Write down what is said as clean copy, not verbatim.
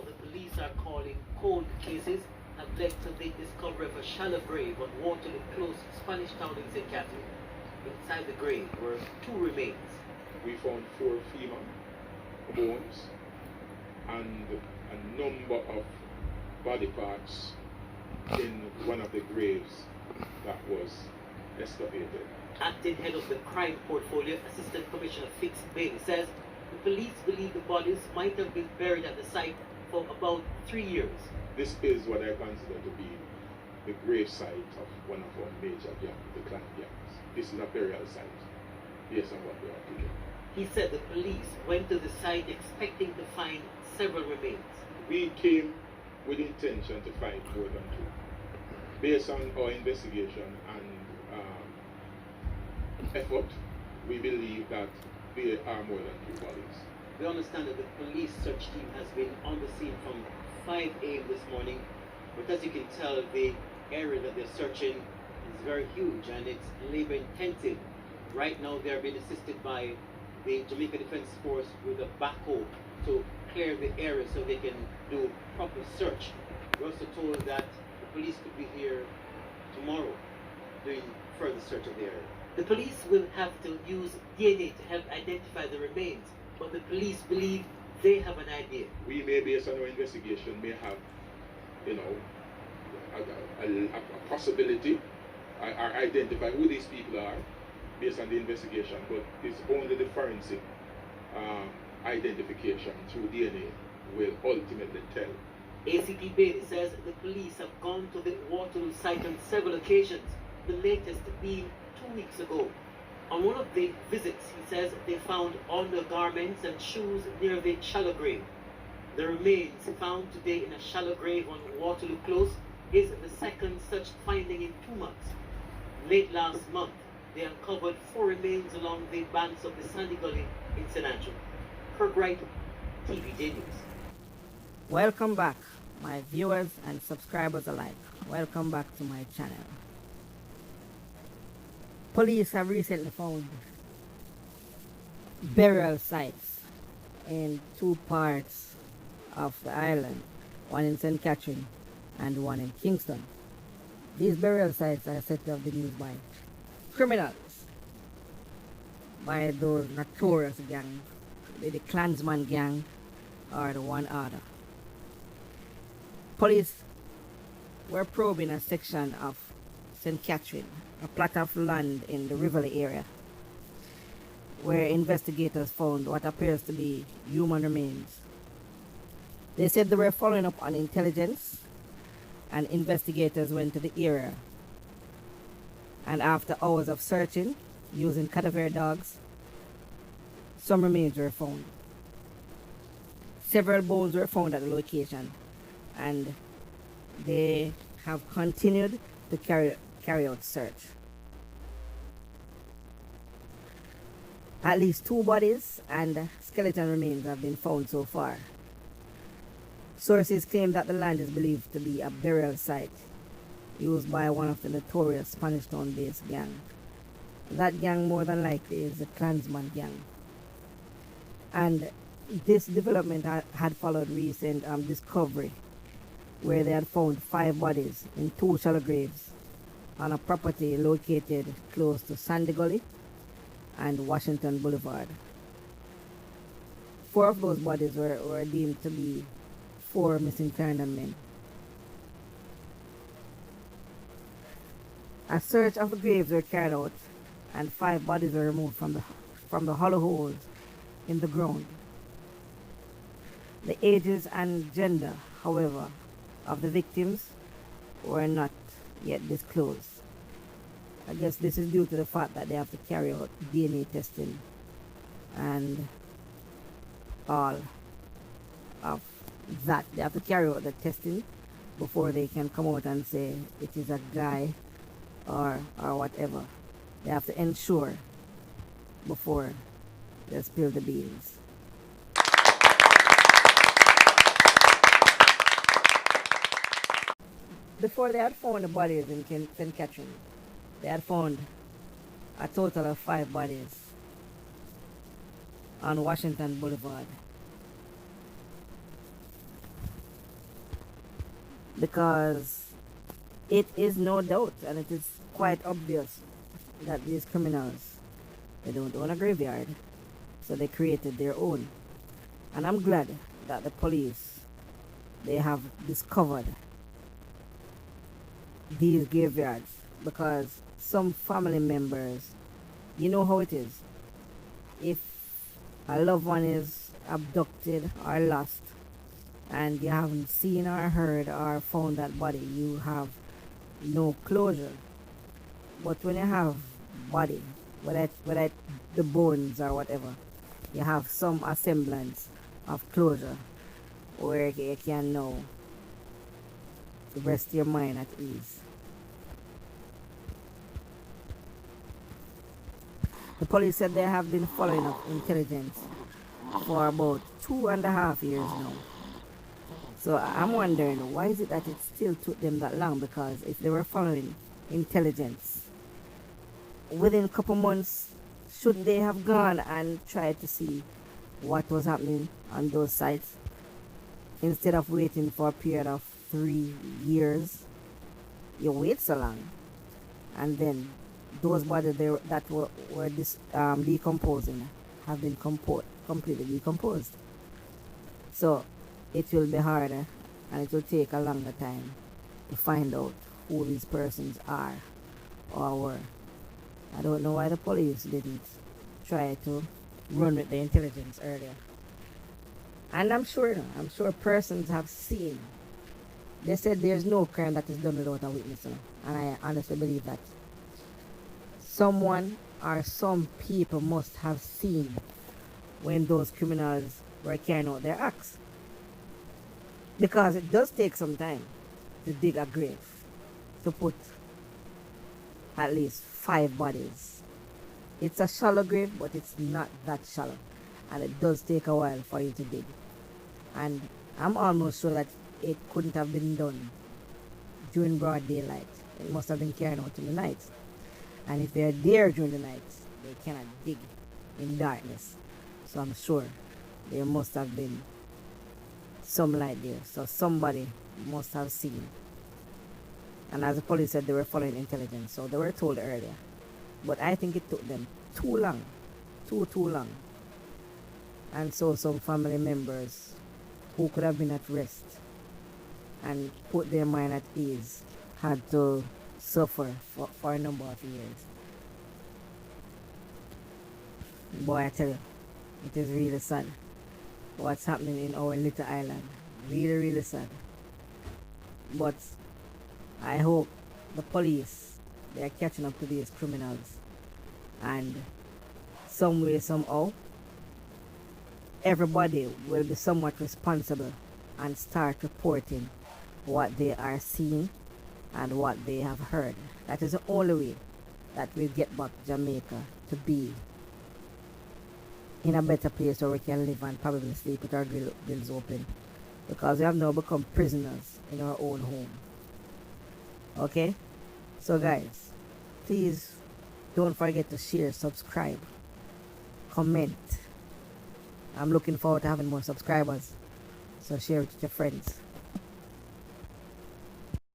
what the police are calling cold cases have led to the discovery of a shallow grave on Waterloo Close, Spanish Town in St. Catherine. Inside the grave were two remains. We found 4 female bones and a number of body parts in one of the graves that was excavated. Acting head of the crime portfolio, Assistant Commissioner Fix Bailey, says the police believe the bodies might have been buried at the site for about 3 years. This is what I consider to be the grave site of one of our major gangs, the clan gangs. This is a burial site based on what we are doing. He said the police went to the site expecting to find several remains. We came with the intention to find more than 2. Based on our investigation and effort, we believe that there are more than 2 bodies. We understand that the police search team has been on the scene from 5 a.m. this morning, but as you can tell, the area that they're searching is very huge and it's labor intensive. Right now they're being assisted by the Jamaica Defense Force with a backhoe to clear the area so they can do proper search. We're also told that the police could be here tomorrow doing further search of the area. The police will have to use DNA to help identify the remains, but the police believe they have an idea. We may, based on our investigation, may have, a possibility or identify who these people are based on the investigation, but it's only the forensic identification through DNA will ultimately tell. ACP Bailey says the police have gone to the Waterloo site on several occasions, the latest being 2 weeks ago. On one of the visits, he says they found undergarments and shoes near the shallow grave. The remains found today in a shallow grave on Waterloo Close is the second such finding in 2 months. Late last month, they uncovered 4 remains along the banks of the Sandy Gully in St. Andrew. Kirk Wright, TVJ News. Welcome back, my viewers and subscribers alike. Welcome back to my channel. Police have recently found burial sites in 2 parts of the island, one in St. Catherine and one in Kingston. These burial sites are said to have been used by criminals, by those notorious gangs, the Klansmen gang or the One Order. Police were probing a section of St. Catherine, a plot of land in the Riverley area, where investigators found what appears to be human remains. They said they were following up on intelligence, and investigators went to the area. And after hours of searching, using cadaver dogs, some remains were found. Several bones were found at the location, and they have continued to carry out search. At least 2 bodies and skeleton remains have been found so far. Sources claim that the land is believed to be a burial site used by one of the notorious Spanish Town-based gang. That gang more than likely is the Klansmen gang. And this development had followed recent discovery where they had found 5 bodies in 2 shallow graves on a property located close to Sandy Gully and Washington Boulevard. 4 of those bodies were deemed to be 4 missing Clarendon men. A search of the graves were carried out, and 5 bodies were removed from the hollow holes in the ground. The ages and gender, however, of the victims were not yet disclosed. I guess this is due to the fact that they have to carry out DNA testing and all of that. They have to carry out the testing before they can come out and say it is a guy or whatever. They have to ensure before they spill the beans. Before they had found the bodies in St. Catherine, they had found a total of 5 bodies on Washington Boulevard. because it is no doubt and it is quite obvious that these criminals, they don't own a graveyard, so they created their own. And I'm glad that the police, they have discovered these graveyards, because some family members, you know how it is. If a loved one is abducted or lost and you haven't seen or heard or found that body, you have no closure. But when you have body, whether the bones or whatever, you have some semblance of closure where you can now rest your mind at ease. The police said they have been following up intelligence for about 2.5 years now. So I'm wondering, why is it that it still took them that long? Because if they were following intelligence, within a couple months, shouldn't they have gone and tried to see what was happening on those sites, instead of waiting for a period of 3 years? You wait so long, and then those bodies that were decomposing have been completely decomposed. So it will be harder and it will take a longer time to find out who these persons are or were. I don't know why the police didn't try to run with the intelligence earlier. And I'm sure persons have seen. They said there's no crime that is done without a witness, and I honestly believe that. Someone or some people must have seen when those criminals were carrying out their acts. Because it does take some time to dig a grave, to put at least 5 bodies. It's a shallow grave, but it's not that shallow. And it does take a while for you to dig. And I'm almost sure that it couldn't have been done during broad daylight. It must have been carried out in the night. And if they're there during the night, they cannot dig in darkness. So I'm sure there must have been some light there. So somebody must have seen. And as the police said, they were following intelligence. So they were told earlier. But I think it took them too long. Too long. And so some family members who could have been at rest and put their mind at ease had to suffer for a number of years. Boy, I tell you, it is really sad what's happening in our little island. Really sad. But I hope the police, they are catching up to these criminals, and some way, somehow, everybody will be somewhat responsible and start reporting what they are seeing and what they have heard. That is the only way that we'll get back Jamaica to be in a better place where we can live and probably sleep with our grills open, because we have now become prisoners in our own home. Okay? So guys, please don't forget to share, subscribe, comment. I'm looking forward to having more subscribers, so share it with your friends.